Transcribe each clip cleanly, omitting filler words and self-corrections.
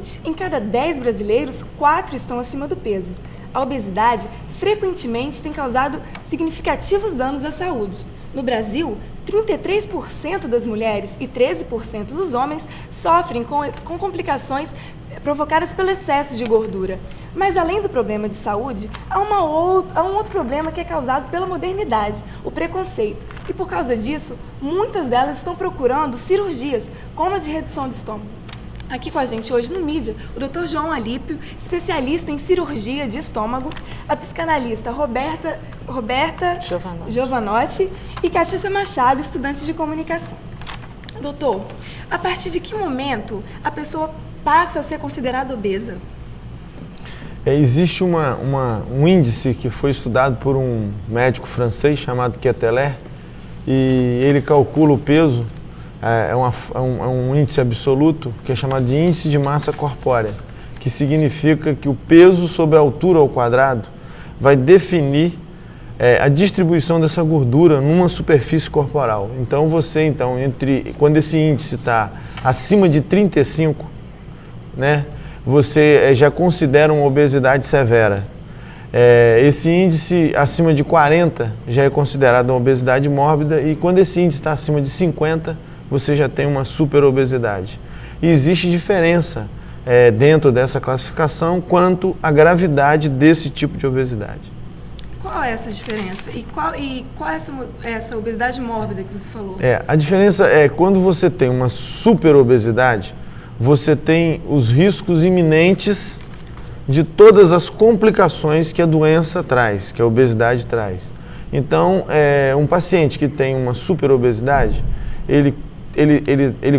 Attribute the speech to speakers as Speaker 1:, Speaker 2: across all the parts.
Speaker 1: Atualmente, em cada 10 brasileiros, 4 estão acima do peso. A obesidade frequentemente tem causado significativos danos à saúde. No Brasil, 33% das mulheres e 13% dos homens sofrem com complicações provocadas pelo excesso de gordura. Mas além do problema de saúde, há um outro problema que é causado pela modernidade, o preconceito. E por causa disso, muitas delas estão procurando cirurgias, como a de redução de estômago. Aqui com a gente hoje no Mídia, o Dr. João Alípio, especialista em cirurgia de estômago, a psicanalista Roberta Giovanotti e Catiúcia Machado, estudante de comunicação. Doutor, a partir de que momento a pessoa passa a ser considerada obesa?
Speaker 2: Existe um índice que foi estudado por um médico francês chamado Queteler, e ele calcula o peso. É um índice absoluto que é chamado de índice de massa corpórea, que significa que o peso sobre a altura ao quadrado vai definir a distribuição dessa gordura numa superfície corporal. Então quando esse índice está acima de 35, né, você já considera uma obesidade severa. Esse índice acima de 40 já é considerado uma obesidade mórbida, e quando esse índice está acima de 50, você já tem uma superobesidade. E existe diferença dentro dessa classificação quanto à gravidade desse tipo de obesidade.
Speaker 1: Qual é essa diferença? E qual é essa obesidade mórbida que você falou?
Speaker 2: A diferença é quando você tem uma superobesidade, você tem os riscos iminentes de todas as complicações que a doença traz, que a obesidade traz. Então, um paciente que tem uma superobesidade, ele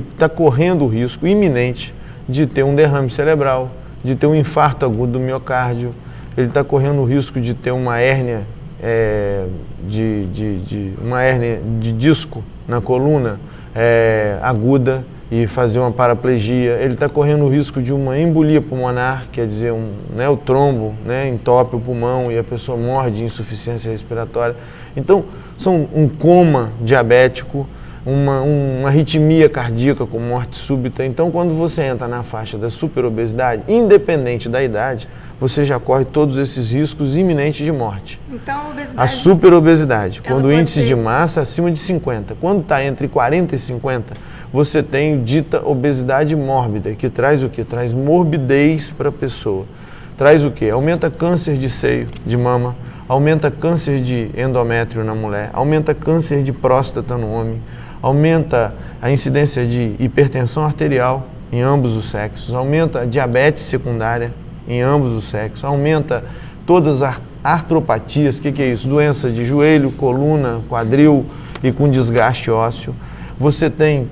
Speaker 2: está correndo o risco iminente de ter um derrame cerebral, de ter um infarto agudo do miocárdio, ele está correndo o risco de ter uma hérnia, uma hérnia de disco na coluna aguda e fazer uma paraplegia. Ele está correndo o risco de uma embolia pulmonar, quer dizer, o trombo entope o pulmão e a pessoa morre de insuficiência respiratória. Então, são um coma diabético, uma arritmia cardíaca com morte súbita. Então, quando você entra na faixa da superobesidade, independente da idade, você já corre todos esses riscos iminentes de morte.
Speaker 1: Então,
Speaker 2: a superobesidade, quando o índice de massa é acima de 50, quando está entre 40 e 50, você tem dita obesidade mórbida, que traz o quê? Traz morbidez para a pessoa. Traz o quê? Aumenta câncer de seio, de mama, aumenta câncer de endométrio na mulher, aumenta câncer de próstata no homem, aumenta a incidência de hipertensão arterial em ambos os sexos, aumenta a diabetes secundária em ambos os sexos, aumenta todas as artropatias, o que é isso? Doença de joelho, coluna, quadril e com desgaste ósseo. Você tem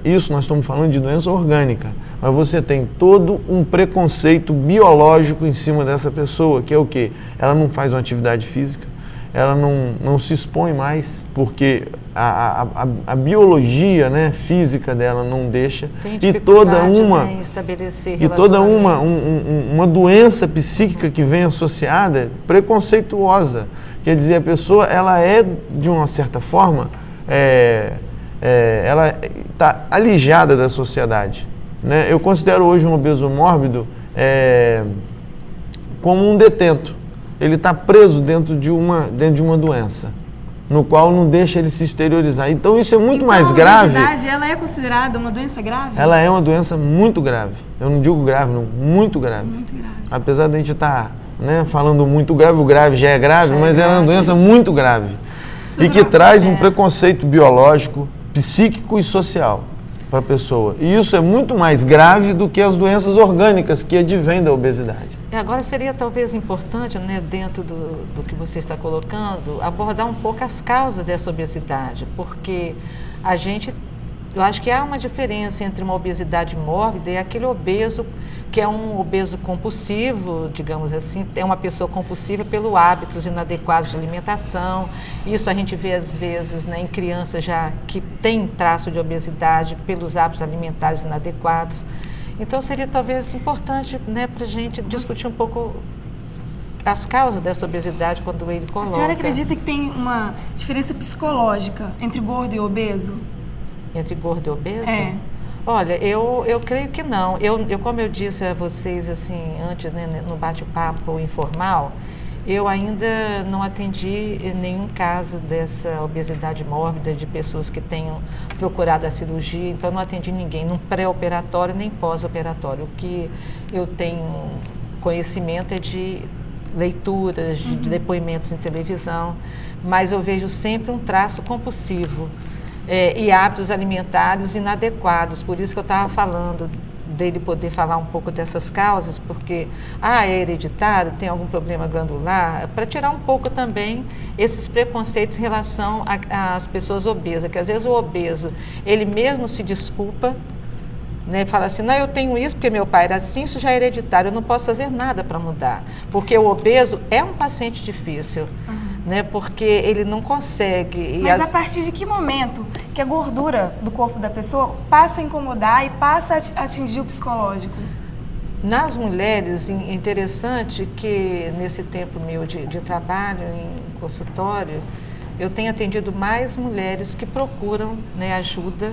Speaker 2: isso nós estamos falando de doença orgânica, mas você tem todo um preconceito biológico em cima dessa pessoa, que é o quê? Ela não faz uma atividade física, ela não se expõe mais, porque a biologia física dela não deixa, e toda uma doença psíquica que vem associada, preconceituosa. Quer dizer, a pessoa ela de uma certa forma, ela está alijada da sociedade. Eu considero hoje um obeso mórbido como um detento. Ele está preso dentro de uma doença, no qual não deixa ele se exteriorizar. Então isso é muito mais grave.
Speaker 1: A obesidade, ela é considerada uma doença grave?
Speaker 2: Ela é uma doença muito grave. Eu não digo grave, não, muito grave.
Speaker 1: Muito grave.
Speaker 2: Apesar de a gente estar falando muito grave, o grave já é grave, mas ela é uma doença muito grave. E que traz um preconceito biológico, psíquico e social para a pessoa. E isso é muito mais grave do que as doenças orgânicas que advêm da obesidade.
Speaker 3: Agora seria talvez importante, dentro do que você está colocando, abordar um pouco as causas dessa obesidade, porque eu acho que há uma diferença entre uma obesidade mórbida e aquele obeso que é um obeso compulsivo, digamos assim, é uma pessoa compulsiva pelo hábitos inadequados de alimentação. Isso a gente vê às vezes em crianças já que têm traço de obesidade pelos hábitos alimentares inadequados. Então seria talvez importante para a gente discutir um pouco as causas dessa obesidade quando ele coloca.
Speaker 1: A senhora acredita que tem uma diferença psicológica entre gordo e obeso?
Speaker 3: Entre gordo e obeso? Olha, eu creio que não. Como eu disse a vocês assim antes, né, no bate-papo informal, eu ainda não atendi nenhum caso dessa obesidade mórbida de pessoas que tenham procurado a cirurgia, então não atendi ninguém, num pré-operatório nem pós-operatório. O que eu tenho conhecimento é de leituras, de depoimentos em televisão, mas eu vejo sempre um traço compulsivo e hábitos alimentares inadequados. Por isso que eu estava falando dele poder falar um pouco dessas causas, porque é hereditário, tem algum problema glandular, para tirar um pouco também esses preconceitos em relação às pessoas obesas, que às vezes o obeso, ele mesmo se desculpa, né, fala assim, não, eu tenho isso porque meu pai era assim, isso já é hereditário, eu não posso fazer nada para mudar, porque o obeso é um paciente difícil, né, porque ele não consegue.
Speaker 1: Mas a partir de que momento que a gordura do corpo da pessoa passa a incomodar e passa a atingir o psicológico?
Speaker 3: Nas mulheres, interessante que nesse tempo meu de trabalho em consultório, eu tenho atendido mais mulheres que procuram, né, ajuda,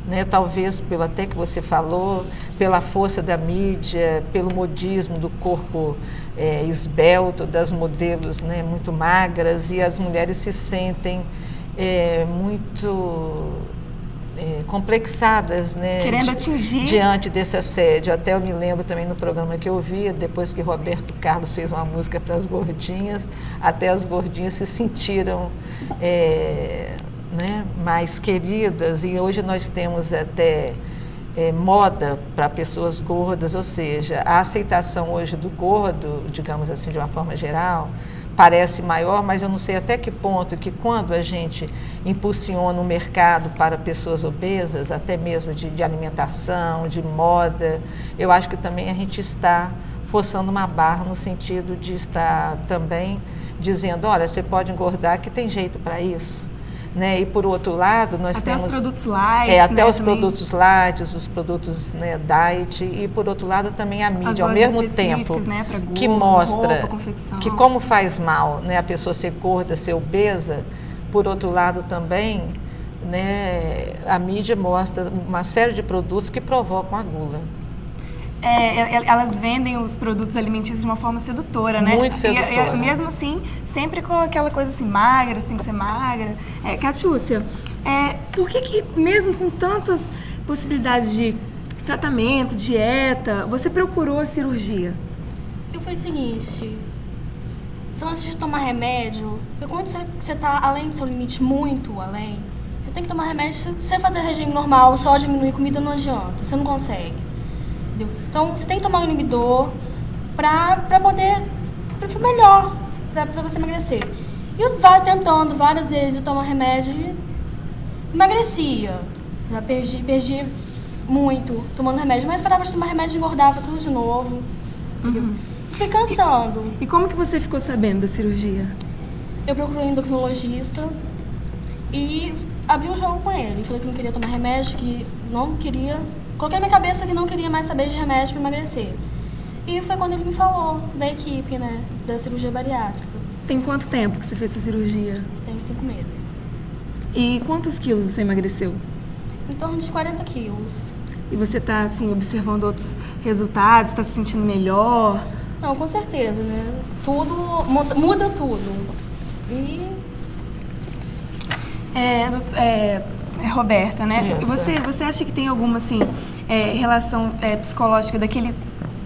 Speaker 3: né, talvez pelo até que você falou, pela força da mídia, pelo modismo do corpo esbelto, das modelos, né, muito magras, e as mulheres se sentem muito complexadas, né,
Speaker 1: querendo atingir
Speaker 3: diante desse assédio. Até eu me lembro também no programa que eu via, depois que Roberto Carlos fez uma música para as gordinhas, até as gordinhas se sentiram né, mais queridas, e hoje nós temos até moda para pessoas gordas, ou seja, a aceitação hoje do gordo, digamos assim, de uma forma geral, parece maior, mas eu não sei até que ponto que quando a gente impulsiona o mercado para pessoas obesas, até mesmo de alimentação, de moda, eu acho que também a gente está forçando uma barra no sentido de estar também dizendo, olha, você pode engordar que tem jeito para isso. Né? E por outro lado, nós
Speaker 1: até
Speaker 3: temos
Speaker 1: os produtos light,
Speaker 3: até
Speaker 1: né,
Speaker 3: os
Speaker 1: também.
Speaker 3: produtos light, os produtos, né, diet, e por outro lado também a mídia, ao mesmo tempo,
Speaker 1: né, pra gordo,
Speaker 3: que mostra
Speaker 1: roupa, confecção.
Speaker 3: que como faz mal, né, a pessoa ser gorda, ser obesa, por outro lado também, né, a mídia mostra uma série de produtos que provocam a gula.
Speaker 1: Elas vendem os produtos alimentícios de uma forma sedutora, né?
Speaker 3: Muito sedutora.
Speaker 1: E mesmo assim, sempre com aquela coisa assim, magra, você tem que ser magra. Catiúcia, por que mesmo com tantas possibilidades de tratamento, dieta, você procurou a cirurgia?
Speaker 4: Foi o seguinte, você não antes de tomar remédio, porque quando você está além do seu limite, muito além, você tem que tomar remédio. Se você fazer regime normal, só diminuir comida, não adianta, você não consegue. Entendeu? Então, você tem que tomar um inibidor para poder, para melhor, para você emagrecer. E eu tentando várias vezes tomar remédio e emagrecia. Já perdi muito tomando remédio, mas parava de tomar remédio e engordava tudo de novo. E fui cansando.
Speaker 1: E como que você ficou sabendo da cirurgia?
Speaker 4: Eu procurei um endocrinologista e abri um jogo com ele. Falei que não queria tomar remédio, que não queria. Coloquei na minha cabeça que não queria mais saber de remédio para emagrecer. E foi quando ele me falou da equipe, né, da cirurgia bariátrica.
Speaker 1: Tem quanto tempo que você fez essa cirurgia?
Speaker 4: Tem 5 meses.
Speaker 1: E quantos quilos você emagreceu?
Speaker 4: Em torno de 40 quilos.
Speaker 1: E você está, assim, observando outros resultados? Está se sentindo melhor?
Speaker 4: Não, com certeza, né? Tudo, muda tudo. E...
Speaker 1: Roberta, né?
Speaker 3: Isso.
Speaker 1: Você acha que tem alguma, assim, relação psicológica daquele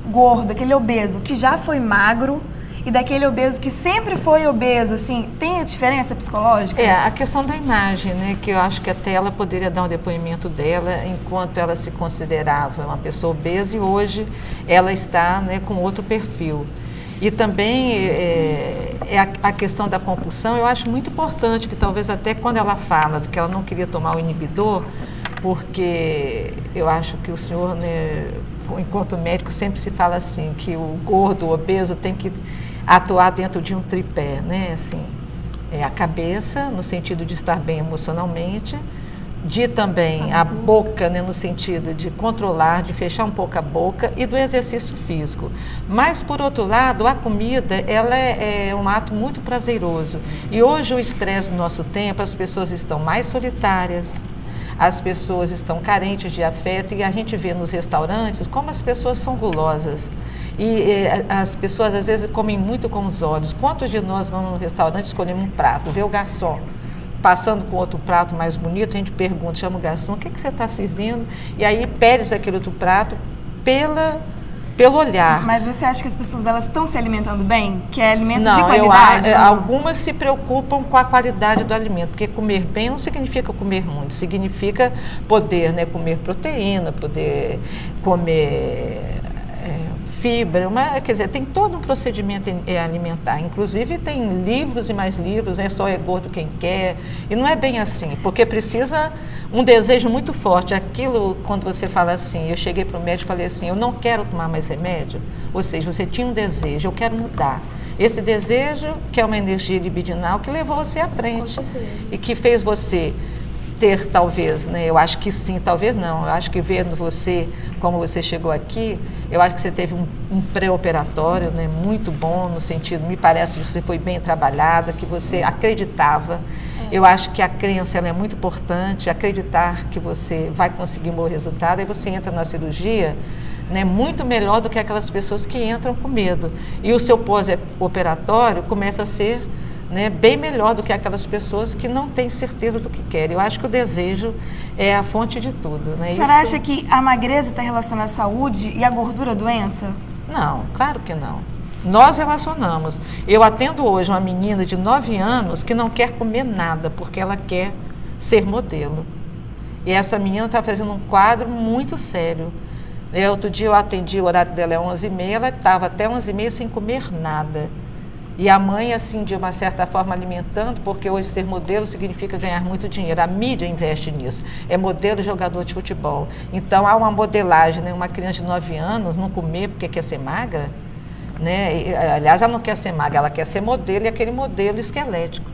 Speaker 1: gordo, daquele obeso que já foi magro e daquele obeso que sempre foi obeso, assim, tem a diferença psicológica?
Speaker 3: A questão da imagem, né, que eu acho que até ela poderia dar um depoimento dela enquanto ela se considerava uma pessoa obesa e hoje ela está, né, com outro perfil. E também a questão da compulsão, eu acho muito importante que talvez até quando ela fala que ela não queria tomar o inibidor, porque eu acho que o senhor, né, enquanto médico, sempre se fala assim, que o gordo, o obeso tem que atuar dentro de um tripé, né, assim, a cabeça, no sentido de estar bem emocionalmente, de também a boca, né, no sentido de controlar, de fechar um pouco a boca, e do exercício físico. Mas, por outro lado, a comida, ela é um ato muito prazeroso. E hoje o estresse do nosso tempo, as pessoas estão mais solitárias, as pessoas estão carentes de afeto e a gente vê nos restaurantes como as pessoas são gulosas. E as pessoas às vezes comem muito com os olhos. Quantos de nós vamos no restaurante, escolhemos um prato, vê o garçom passando com outro prato mais bonito, a gente pergunta, chama o garçom, o que você está servindo? E aí pede aquele outro prato pelo olhar.
Speaker 1: Mas você acha que as pessoas elas estão se alimentando bem? Que é alimento de
Speaker 3: Não,
Speaker 1: qualidade?
Speaker 3: algumas se preocupam com a qualidade do alimento, porque comer bem não significa comer muito, significa poder, né, comer proteína, poder comer fibra, quer dizer, tem todo um procedimento alimentar, inclusive tem livros e mais livros, né, só é gordo quem quer, e não é bem assim, porque precisa um desejo muito forte. Aquilo, quando você fala assim, eu cheguei para o médico e falei assim, eu não quero tomar mais remédio, ou seja, você tinha um desejo, eu quero mudar. Esse desejo, que é uma energia libidinal, que levou você à frente e que fez você ter, talvez, né, eu acho que sim, talvez não, eu acho que vendo você, como você chegou aqui, eu acho que você teve um pré-operatório, né, muito bom, no sentido, me parece que você foi bem trabalhada, que você acreditava. Eu acho que a crença ela é muito importante, acreditar que você vai conseguir um bom resultado, aí você entra na cirurgia, né, muito melhor do que aquelas pessoas que entram com medo. E o seu pós-operatório começa a ser, né, bem melhor do que aquelas pessoas que não têm certeza do que querem. Eu acho que o desejo é a fonte de tudo. Né?
Speaker 1: A senhora acha que a magreza está relacionada à saúde e a gordura à doença?
Speaker 3: Não, claro que não. Nós relacionamos. Eu atendo hoje uma menina de 9 anos que não quer comer nada porque ela quer ser modelo. E essa menina está fazendo um quadro muito sério. Outro dia eu atendi, o horário dela é 11h30, ela estava até 11h30 sem comer nada. E a mãe, assim, de uma certa forma, alimentando, porque hoje ser modelo significa ganhar muito dinheiro. A mídia investe nisso. É modelo e jogador de futebol. Então, há uma modelagem, né? Uma criança de 9 anos não comer porque quer ser magra, né? Aliás, ela não quer ser magra, ela quer ser modelo e aquele modelo esquelético.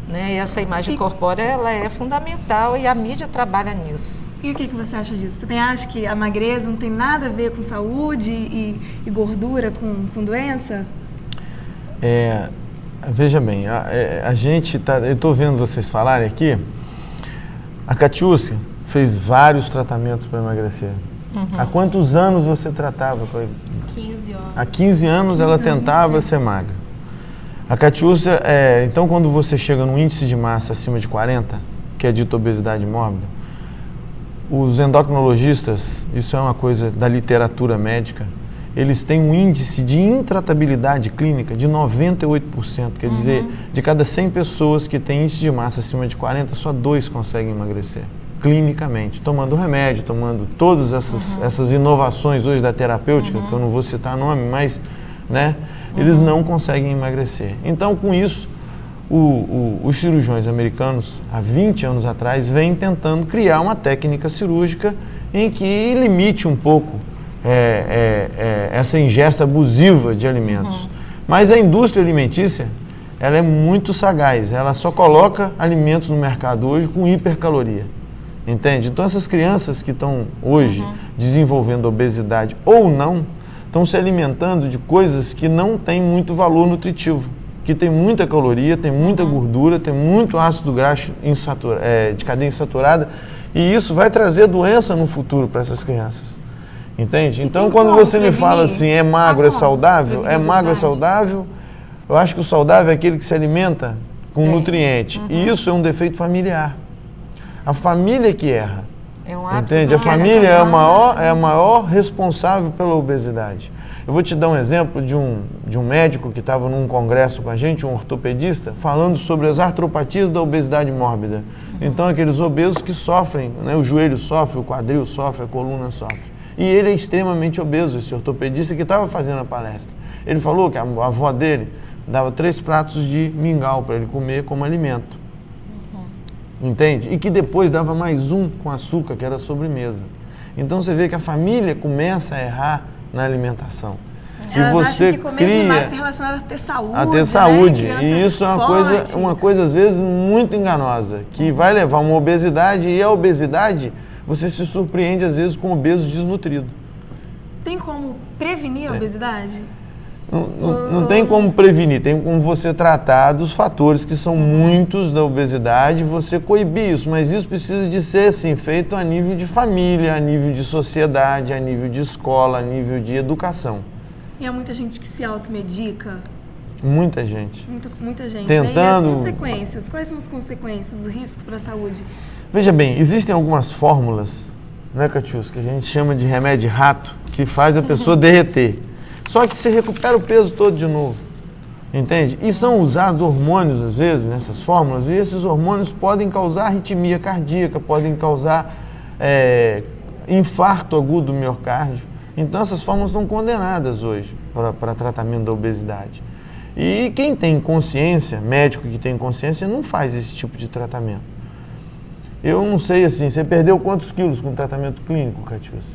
Speaker 3: Né? E essa imagem corpórea, ela é fundamental e a mídia trabalha nisso.
Speaker 1: E o que você acha disso? Você também acha que a magreza não tem nada a ver com saúde e gordura com doença?
Speaker 2: Veja bem, a gente tá, eu estou vendo vocês falarem aqui, a Catiúcia fez vários tratamentos para emagrecer. Há quantos anos você tratava?
Speaker 4: 15 anos.
Speaker 2: Há 15 anos ela tentava ser magra. A Catiúcia, então quando você chega num índice de massa acima de 40, que é dito obesidade mórbida, os endocrinologistas, isso é uma coisa da literatura médica, eles têm um índice de intratabilidade clínica de 98%. Quer dizer, de cada 100 pessoas que têm índice de massa acima de 40, só 2 conseguem emagrecer, clinicamente, tomando remédio, tomando todas essas inovações hoje da terapêutica, que eu não vou citar nome, mas, né, eles não conseguem emagrecer. Então, com isso, os cirurgiões americanos, há 20 anos atrás, vêm tentando criar uma técnica cirúrgica em que limite um pouco essa ingesta abusiva de alimentos. Mas a indústria alimentícia, ela é muito sagaz, ela só coloca alimentos no mercado hoje com hipercaloria, entende? Então essas crianças que estão hoje desenvolvendo obesidade ou não, estão se alimentando de coisas que não têm muito valor nutritivo, que tem muita caloria, tem muita gordura, tem muito ácido graxo de cadeia insaturada, e isso vai trazer doença no futuro para essas crianças. Entende? Então, quando você me fala assim, é magro, é saudável, eu acho que o saudável é aquele que se alimenta com nutriente. E isso é um defeito familiar. A família que erra. Entende? A família é a maior responsável pela obesidade. Eu vou te dar um exemplo de um médico que estava num congresso com a gente, um ortopedista, falando sobre as artropatias da obesidade mórbida. Então, aqueles obesos que sofrem, né, o joelho sofre, o quadril sofre, a coluna sofre. E ele é extremamente obeso, esse ortopedista que estava fazendo a palestra. Ele falou que a avó dele dava 3 pratos de mingau para ele comer como alimento. Entende? E que depois dava mais um com açúcar, que era a sobremesa. Então você vê que a família começa a errar na alimentação.
Speaker 1: Elas
Speaker 2: e você
Speaker 1: acham que comer demais está relacionado a ter saúde.
Speaker 2: A ter saúde.
Speaker 1: Né?
Speaker 2: E isso é uma coisa, às vezes, muito enganosa, que vai levar a uma obesidade, e a obesidade, você se surpreende, às vezes, com obeso desnutrido.
Speaker 1: Tem como prevenir a obesidade?
Speaker 2: Não tem como prevenir, tem como você tratar dos fatores que são muitos da obesidade, você coibir isso, mas isso precisa de ser assim, feito a nível de família, a nível de sociedade, a nível de escola, a nível de educação.
Speaker 1: E há muita gente que se automedica.
Speaker 2: Muita gente.
Speaker 1: Muita gente.
Speaker 2: Tentando...
Speaker 1: E as consequências? Quais são as consequências, os riscos para a saúde?
Speaker 2: Veja bem, existem algumas fórmulas, né, Catiusca, que a gente chama de remédio rato, que faz a pessoa derreter. Só que você recupera o peso todo de novo, entende? E são usados hormônios, às vezes, nessas fórmulas, e esses hormônios podem causar arritmia cardíaca, podem causar infarto agudo do miocárdio. Então, essas fórmulas estão condenadas hoje para tratamento da obesidade. E quem tem consciência, médico que tem consciência, não faz esse tipo de tratamento. Eu não sei, assim, você perdeu quantos quilos com tratamento clínico, Catiusca?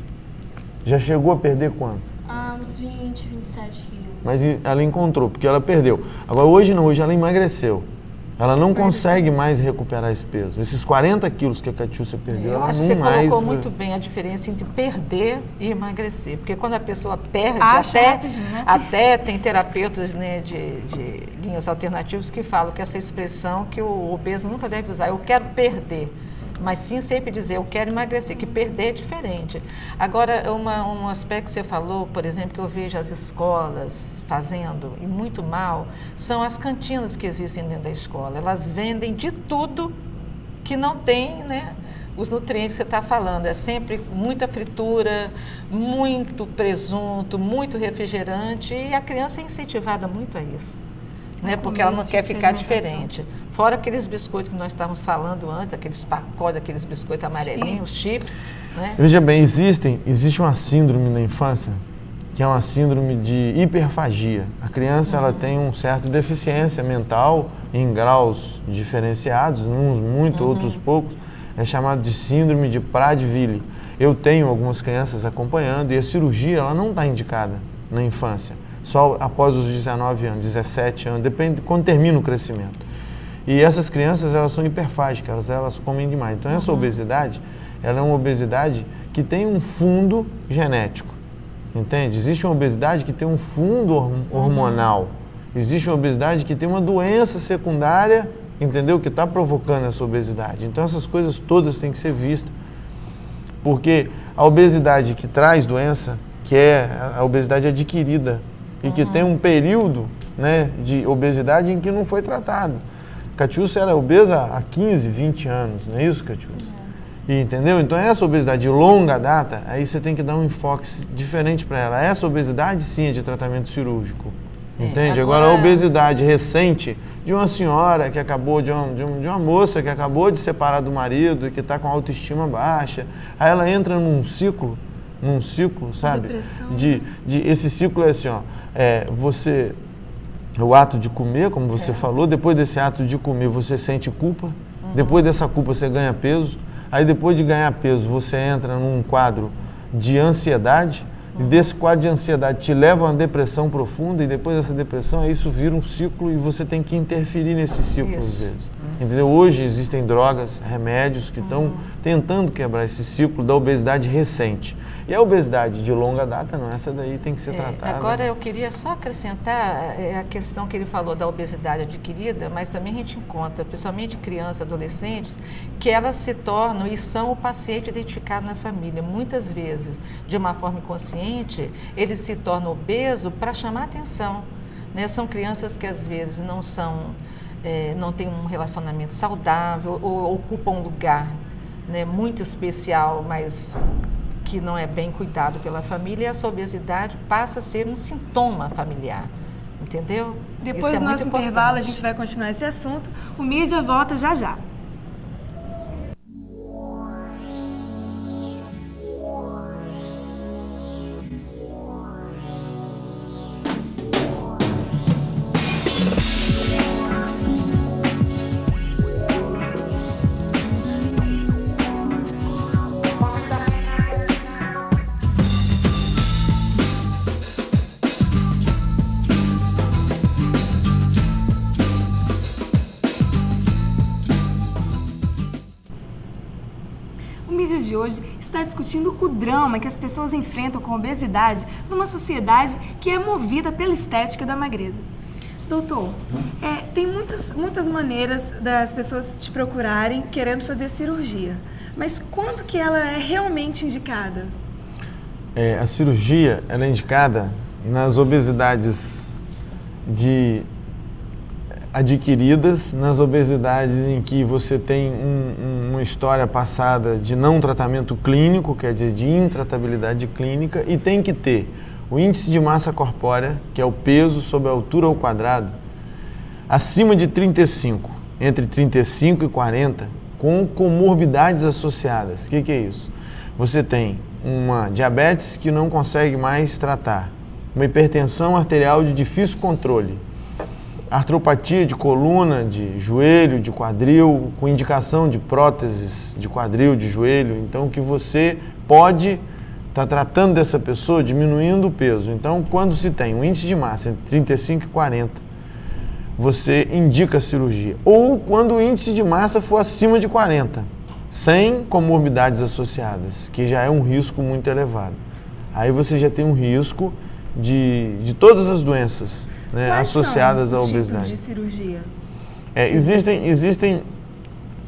Speaker 2: Já chegou a perder quanto?
Speaker 4: Uns 20, 27 quilos.
Speaker 2: Mas ela encontrou, porque ela perdeu. Agora, hoje não, hoje ela emagreceu. Ela não consegue mais recuperar esse peso. Esses 40 quilos que a Catiusca perdeu, ela não mais...
Speaker 3: Você colocou muito bem a diferença entre perder e emagrecer. Porque quando a pessoa perde, até tem terapeutas, né, de linhas alternativas que falam que essa expressão que o obeso nunca deve usar, eu quero perder. Mas sim sempre dizer, eu quero emagrecer, que perder é diferente. Agora, um aspecto que você falou, por exemplo, que eu vejo as escolas fazendo, e muito mal, são as cantinas que existem dentro da escola. Elas vendem de tudo que não tem, né, os nutrientes que você está falando. É sempre muita fritura, muito presunto, muito refrigerante, e a criança é incentivada muito a isso. Né, porque ela não quer ficar diferente. Fora aqueles biscoitos que nós estávamos falando antes, aqueles pacotes, aqueles biscoitos amarelinhos, chips. Né?
Speaker 2: Veja bem, existe uma síndrome na infância, que é uma síndrome de hiperfagia. A criança ela tem uma certa deficiência mental em graus diferenciados, uns muito, outros poucos. É chamado de síndrome de Prader-Willi. Eu tenho algumas crianças acompanhando e a cirurgia ela não está indicada na infância. Só após os 19 anos, 17 anos, depende de quando termina o crescimento. E essas crianças, elas são hiperfágicas, elas comem demais. Então, essa obesidade, ela é uma obesidade que tem um fundo genético, entende? Existe uma obesidade que tem um fundo hormonal. Existe uma obesidade que tem uma doença secundária, entendeu? Que está provocando essa obesidade. Então, essas coisas todas têm que ser vistas. Porque a obesidade que traz doença, que é a obesidade adquirida, e que tem um período, né, de obesidade em que não foi tratado. Catiusca era obesa há 15, 20 anos, não é isso, Catiusca? E, entendeu? Então, essa obesidade de longa data, aí você tem que dar um enfoque diferente para ela. Essa obesidade, sim, é de tratamento cirúrgico, entende? Agora, a obesidade recente de uma senhora que acabou, de uma moça que acabou de separar do marido e que está com autoestima baixa, aí ela entra num ciclo, sabe?
Speaker 1: Depressão.
Speaker 2: Esse ciclo é assim, ó, o ato de comer, como você falou, depois desse ato de comer você sente culpa, depois dessa culpa você ganha peso, aí depois de ganhar peso você entra num quadro de ansiedade, e desse quadro de ansiedade te leva a uma depressão profunda, e depois dessa depressão, isso vira um ciclo e você tem que interferir nesse ciclo às vezes. Entendeu? Hoje existem drogas, remédios que estão tentando quebrar esse ciclo da obesidade recente. E a obesidade de longa data, não, essa daí tem que ser tratada.
Speaker 3: Agora, eu queria só acrescentar a questão que ele falou da obesidade adquirida, mas também a gente encontra, principalmente crianças, adolescentes, que elas se tornam e são o paciente identificado na família. Muitas vezes, de uma forma inconsciente, eles se tornam obesos para chamar atenção. Né? São crianças que às vezes não têm um relacionamento saudável ou ocupam um lugar, né, muito especial, mas que não é bem cuidado pela família, e essa obesidade passa a ser um sintoma familiar, entendeu?
Speaker 1: Depois do nosso intervalo, a gente vai continuar esse assunto. O Mídia volta já já. De hoje está discutindo o drama que as pessoas enfrentam com a obesidade numa sociedade que é movida pela estética da magreza. Doutor, tem muitas maneiras das pessoas te procurarem querendo fazer cirurgia, mas quando que ela é realmente indicada?
Speaker 2: A cirurgia ela é indicada nas obesidades adquiridas, nas obesidades em que você tem uma história passada de não tratamento clínico, quer dizer, de intratabilidade clínica, e tem que ter o índice de massa corpórea, que é o peso sobre a altura ao quadrado, acima de 35, entre 35 e 40, com comorbidades associadas. O que é isso? Você tem uma diabetes que não consegue mais tratar, uma hipertensão arterial de difícil controle, artropatia de coluna, de joelho, de quadril, com indicação de próteses de quadril, de joelho. Então, que você pode estar tratando dessa pessoa diminuindo o peso. Então, quando se tem um índice de massa entre 35 e 40, você indica a cirurgia. Ou quando o índice de massa for acima de 40, sem comorbidades associadas, que já é um risco muito elevado. Aí você já tem um risco de todas as doenças, né, associadas à obesidade.
Speaker 1: Tipos de cirurgia?
Speaker 2: Existem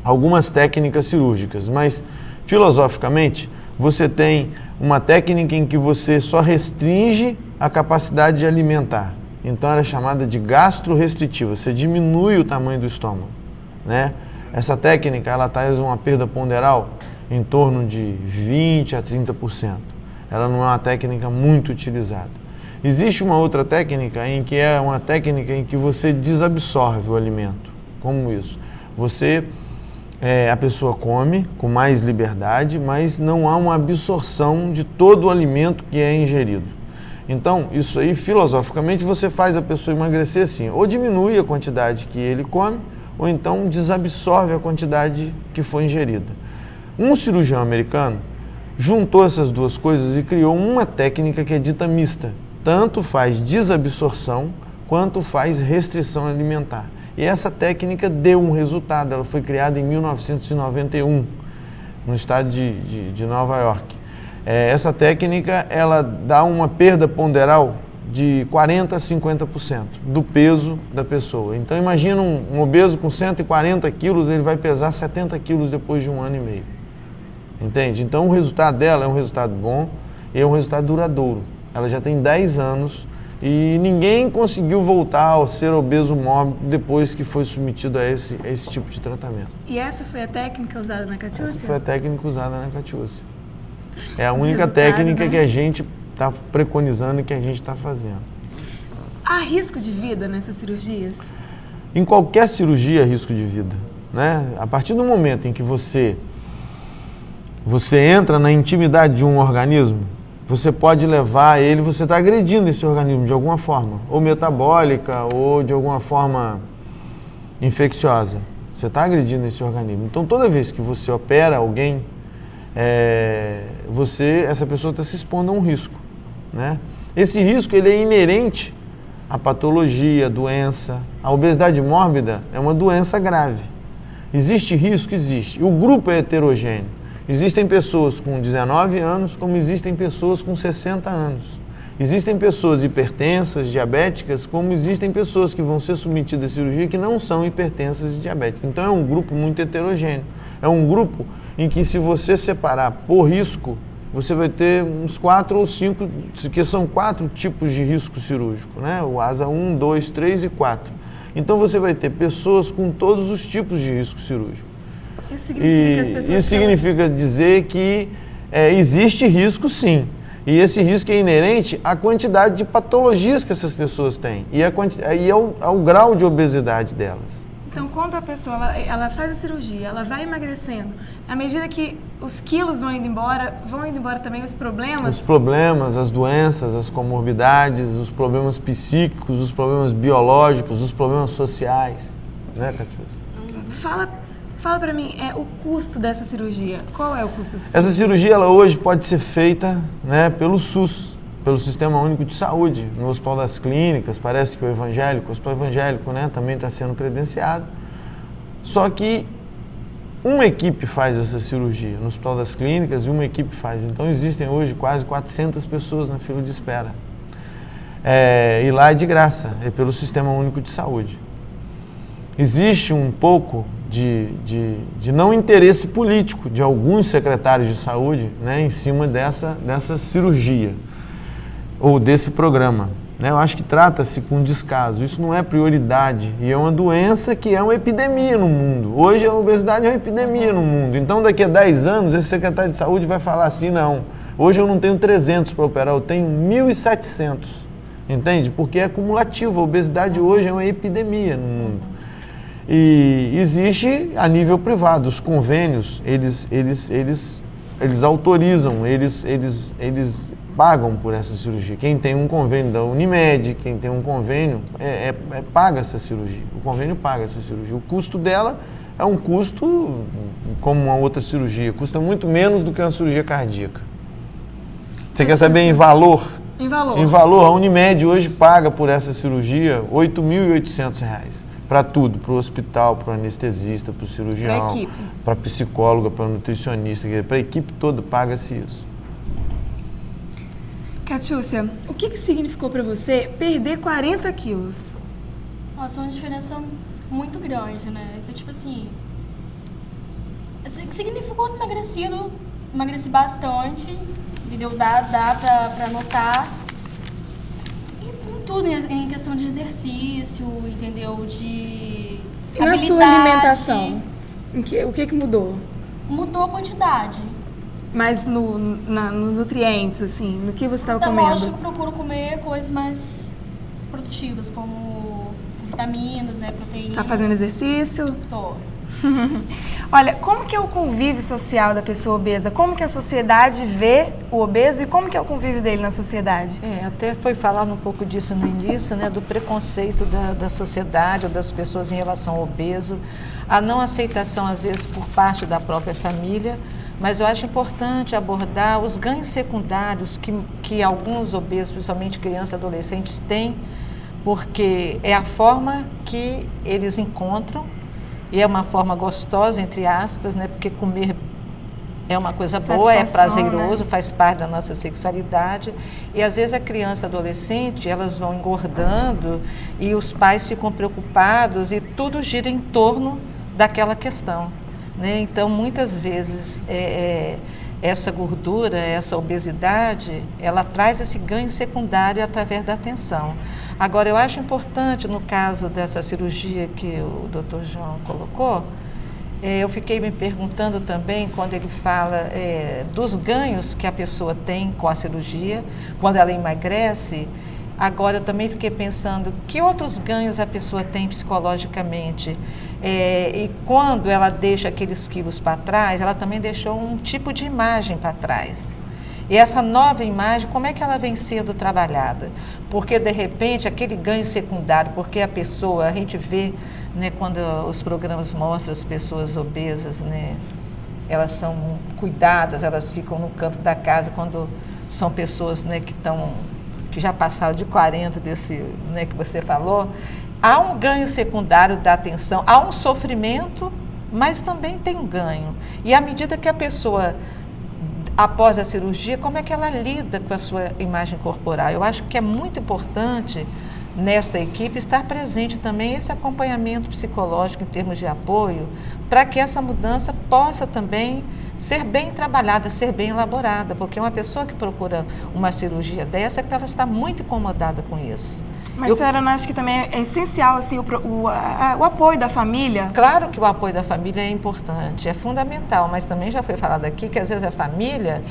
Speaker 2: algumas técnicas cirúrgicas, mas filosoficamente você tem uma técnica em que você só restringe a capacidade de alimentar. Então ela é chamada de gastro-restritiva, você diminui o tamanho do estômago, né? Essa técnica ela traz uma perda ponderal em torno de 20 a 30%. Ela não é uma técnica muito utilizada. Existe uma outra técnica em que é uma técnica em que você desabsorve o alimento. Como isso? A pessoa come com mais liberdade, mas não há uma absorção de todo o alimento que é ingerido. Então, isso aí, filosoficamente, você faz a pessoa emagrecer assim, ou diminui a quantidade que ele come, ou então desabsorve a quantidade que foi ingerida. Um cirurgião americano juntou essas duas coisas e criou uma técnica que é dita mista. Tanto faz desabsorção, quanto faz restrição alimentar. E essa técnica deu um resultado, ela foi criada em 1991, no estado de Nova York. Essa técnica, ela dá uma perda ponderal de 40% a 50% do peso da pessoa. Então imagina um obeso com 140 quilos, ele vai pesar 70 quilos depois de 1 ano e meio. Entende? Então o resultado dela é um resultado bom e é um resultado duradouro. Ela já tem 10 anos e ninguém conseguiu voltar ao ser obeso mórbido depois que foi submetido a esse tipo de tratamento.
Speaker 1: E essa foi a técnica usada na Catiúcia?
Speaker 2: Essa foi a técnica usada na Catiúcia. É a única técnica, né, que a gente está preconizando e que a gente está fazendo.
Speaker 1: Há risco de vida nessas cirurgias?
Speaker 2: Em qualquer cirurgia há risco de vida, né? A partir do momento em que você entra na intimidade de um organismo, você pode levar ele, você está agredindo esse organismo de alguma forma, ou metabólica, ou de alguma forma infecciosa. Você está agredindo esse organismo. Então, toda vez que você opera alguém, essa pessoa está se expondo a um risco, né? Esse risco ele é inerente à patologia, à doença. A obesidade mórbida é uma doença grave. Existe risco? Existe. E o grupo é heterogêneo. Existem pessoas com 19 anos, como existem pessoas com 60 anos. Existem pessoas hipertensas, diabéticas, como existem pessoas que vão ser submetidas à cirurgia que não são hipertensas e diabéticas. Então é um grupo muito heterogêneo. É um grupo em que, se você separar por risco, você vai ter uns 4 ou 5, que são 4 tipos de risco cirúrgico, né? O ASA 1, 2, 3 e 4. Então você vai ter pessoas com todos os tipos de risco cirúrgico. Isso significa dizer que existe risco, sim. E esse risco é inerente à quantidade de patologias que essas pessoas têm e ao grau de obesidade delas.
Speaker 1: Então, quando a pessoa ela faz a cirurgia, ela vai emagrecendo, à medida que os quilos vão indo embora também os problemas?
Speaker 2: Os problemas, as doenças, as comorbidades, os problemas psíquicos, os problemas biológicos, os problemas sociais. Né, Catiúcia?
Speaker 1: Fala para mim, o custo dessa cirurgia. Qual é o custo dessa cirurgia?
Speaker 2: Essa cirurgia, ela hoje pode ser feita, né, pelo SUS, pelo Sistema Único de Saúde, no Hospital das Clínicas. Parece que o Hospital Evangélico, né, também está sendo credenciado. Só que uma equipe faz essa cirurgia no Hospital das Clínicas e uma equipe faz. Então existem hoje quase 400 pessoas na fila de espera. E lá é de graça, é pelo Sistema Único de Saúde. Existe um pouco de não interesse político de alguns secretários de saúde, né, em cima dessa cirurgia ou desse programa. Eu acho que trata-se com descaso, isso não é prioridade e é uma doença que é uma epidemia no mundo. Hoje a obesidade é uma epidemia no mundo, então daqui a 10 anos esse secretário de saúde vai falar assim, não, hoje eu não tenho 300 para operar, eu tenho 1.700, entende? Porque é cumulativo, a obesidade hoje é uma epidemia no mundo. E existe a nível privado, os convênios, eles autorizam, eles pagam por essa cirurgia. Quem tem um convênio da Unimed, quem tem um convênio, paga essa cirurgia. O convênio paga essa cirurgia. O custo dela é um custo como uma outra cirurgia, custa muito menos do que uma cirurgia cardíaca. Você quer saber em valor?
Speaker 1: Em valor.
Speaker 2: Em valor, a Unimed hoje paga por essa cirurgia R$ 8.800. Para tudo, para o hospital, para o anestesista, para o cirurgião, para a psicóloga, para o nutricionista, para a equipe toda paga-se isso.
Speaker 1: Catiúcia, o que significou para você perder 40 quilos?
Speaker 4: Nossa, é uma diferença muito grande, né? Então, tipo assim, significou emagreci bastante, entendeu? Dá pra notar. Tudo em questão de exercício, entendeu? De
Speaker 1: e na sua alimentação? O que mudou?
Speaker 4: Mudou a quantidade.
Speaker 1: Mas nos nutrientes, assim, no que você estava comendo?
Speaker 4: Eu acho que eu procuro comer coisas mais produtivas, como vitaminas, né, proteínas.
Speaker 1: Tá fazendo exercício?
Speaker 4: Tô.
Speaker 1: Olha, como que é o convívio social da pessoa obesa? Como que a sociedade vê o obeso e como que é o convívio dele na sociedade?
Speaker 3: Até foi falado um pouco disso no início, né, do preconceito da sociedade ou das pessoas em relação ao obeso, a não aceitação, às vezes, por parte da própria família, mas eu acho importante abordar os ganhos secundários que alguns obesos, principalmente crianças e adolescentes, têm, porque é a forma que eles encontram. E é uma forma gostosa, entre aspas, né? Porque comer é uma coisa boa, é prazeroso, né? Faz parte da nossa sexualidade. E às vezes a criança e adolescente, elas vão engordando e os pais ficam preocupados e tudo gira em torno daquela questão, né? Então, muitas vezes, essa gordura, essa obesidade, ela traz esse ganho secundário através da atenção. Agora, eu acho importante, no caso dessa cirurgia que o Dr. João colocou, eu fiquei me perguntando também, quando ele fala dos ganhos que a pessoa tem com a cirurgia, quando ela emagrece. Agora, eu também fiquei pensando, que outros ganhos a pessoa tem psicologicamente? E quando ela deixa aqueles quilos para trás, ela também deixou um tipo de imagem para trás. E essa nova imagem, como é que ela vem sendo trabalhada? Porque, de repente, aquele ganho secundário, porque a pessoa, a gente vê, né, quando os programas mostram as pessoas obesas, né, elas são cuidadas, elas ficam no canto da casa, quando são pessoas, né, que já passaram de 40, né, que você falou, há um ganho secundário da atenção, há um sofrimento, mas também tem um ganho. E à medida que a pessoa, após a cirurgia, como é que ela lida com a sua imagem corporal? Eu acho que é muito importante, nesta equipe, estar presente também esse acompanhamento psicológico em termos de apoio, para que essa mudança possa também ser bem trabalhada, ser bem elaborada, porque uma pessoa que procura uma cirurgia dessa é porque ela está muito incomodada com isso.
Speaker 1: Mas, senhora, não acha que também é essencial assim, o apoio da família?
Speaker 3: Claro que o apoio da família é importante, é fundamental, mas também já foi falado aqui que às vezes a família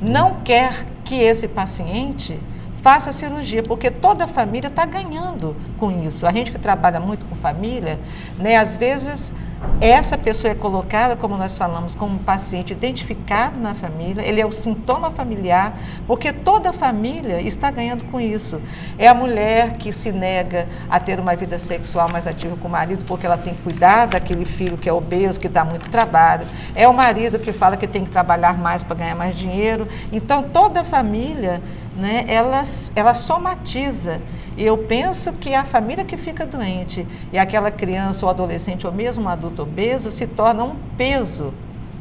Speaker 3: não quer que esse paciente faça a cirurgia, porque toda a família está ganhando com isso. A gente que trabalha muito com família, né, às vezes essa pessoa é colocada, como nós falamos, como um paciente identificado na família, ele é o sintoma familiar, porque toda a família está ganhando com isso. É a mulher que se nega a ter uma vida sexual mais ativa com o marido, porque ela tem que cuidar daquele filho que é obeso, que dá muito trabalho. É o marido que fala que tem que trabalhar mais para ganhar mais dinheiro. Então, toda a família né, ela somatiza. E eu penso que a família que fica doente e aquela criança ou adolescente ou mesmo um adulto obeso se torna um peso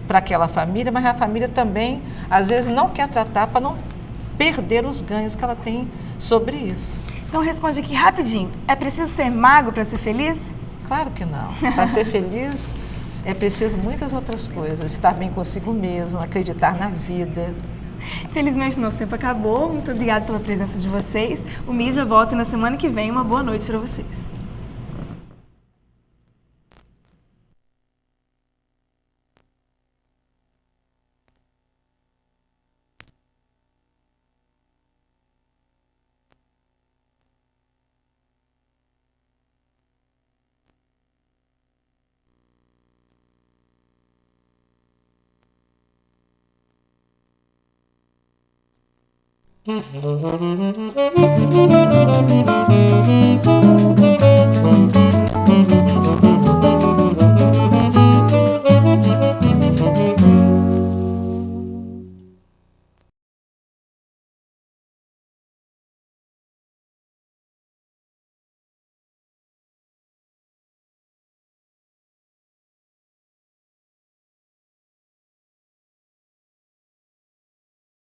Speaker 3: para aquela família, mas a família também, às vezes, não quer tratar para não perder os ganhos que ela tem sobre isso.
Speaker 1: Então responde aqui rapidinho. É preciso ser magro para ser feliz?
Speaker 3: Claro que não. Para ser feliz é preciso muitas outras coisas. Estar bem consigo mesmo, acreditar na vida.
Speaker 1: Infelizmente, nosso tempo acabou. Muito obrigada pela presença de vocês. O Mídia volta na semana que vem. Uma boa noite para vocês.